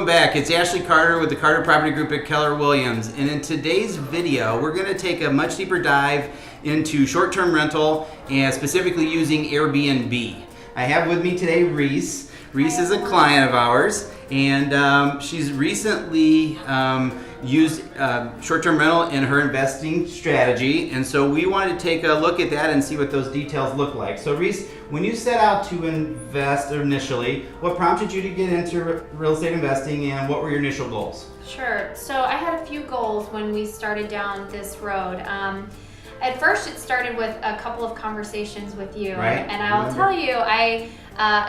back. It's Ashley Carter with the Carter Property Group at Keller Williams. And in today's video, we're going to take a much deeper dive into short-term rental and specifically using Airbnb. I have with me today Reese. Reese is a client of ours, and she's recently used short-term rental in her investing strategy, and so we wanted to take a look at that and see what those details look like. So Reese, when you set out to invest initially, what prompted you to get into real estate investing, and what were your initial goals? Sure. So I had a few goals when we started down this road. At first, it started with a couple of conversations with you, right. And I'll tell you, I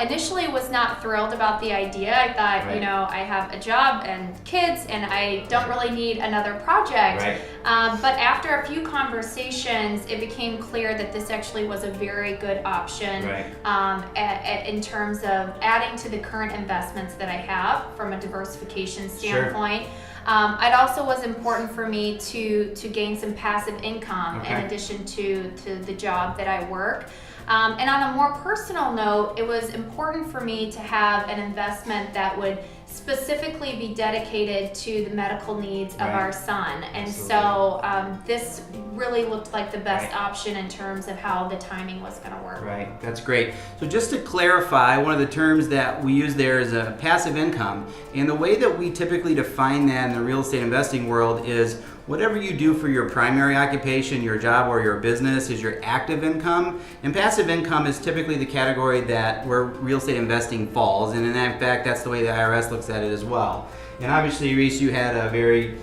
initially was not thrilled about the idea. I thought, right. I have a job and kids, and I don't really need another project. Right. But after a few conversations, it became clear that this actually was a very good option, right. in terms of adding to the current investments that I have from a diversification standpoint. Sure. It also was important for me to gain some passive income in addition to the job that I work. And on a more personal note, it was important for me to have an investment that would specifically be dedicated to the medical needs of our son. And so this really looked like the best option in terms of how the timing was going to work. Right, that's great. So just to clarify, one of the terms that we use there is a passive income. And the way that we typically define that in the real estate investing world is whatever you do for your primary occupation, your job or your business, is your active income. And passive income is typically the category that where real estate investing falls. And in fact, that's the way the IRS looks at it as well. And obviously, Reese, you had a very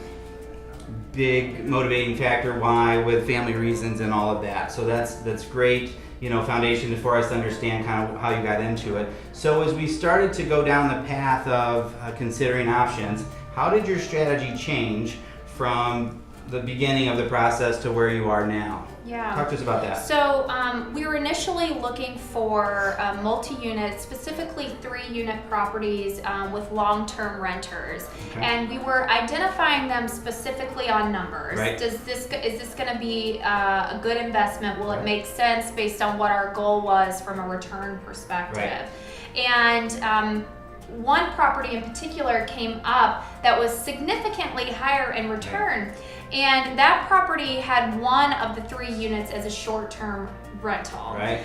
big motivating factor why, with family reasons and all of that. So that's great, foundation for us to understand kind of how you got into it. So as we started to go down the path of considering options, how did your strategy change from the beginning of the process to where you are now? Yeah. Talk to us about that. So we were initially looking for multi-unit, specifically 3-unit properties with long-term renters. And we were identifying them specifically on numbers. Right. Is this going to be a good investment? Will it make sense based on what our goal was from a return perspective? Right. And one property in particular came up that was significantly higher in return. And that property had one of the 3 units as a short-term rental. Right.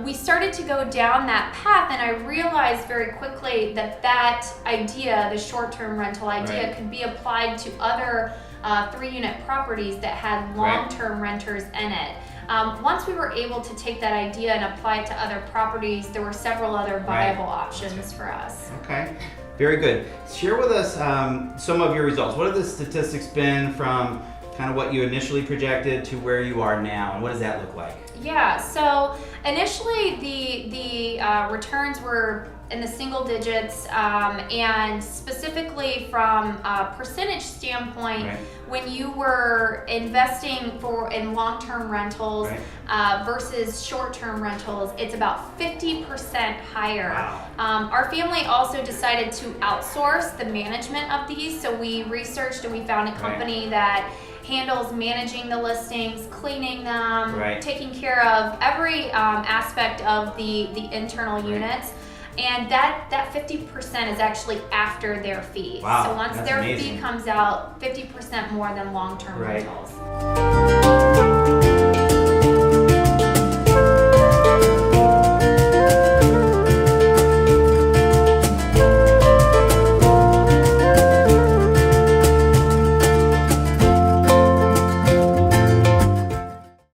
We started to go down that path, and I realized very quickly that idea, the short-term rental idea, could be applied to other 3-unit properties that had long-term renters in it. Once we were able to take that idea and apply it to other properties, there were several other viable options for us. Okay, very good. Share with us some of your results. What have the statistics been from kind of what you initially projected to where you are now, and what does that look like? Yeah, so initially the returns were in the single digits, and specifically from a percentage standpoint, when you were investing in long-term rentals versus short-term rentals, it's about 50% higher. Wow. Our family also decided to outsource the management of these, so we researched and we found a company that handles managing the listings, cleaning them, taking care of every aspect of the internal units. And that 50% is actually after their fee. Wow, so once their fee comes out, 50% more than long-term rentals.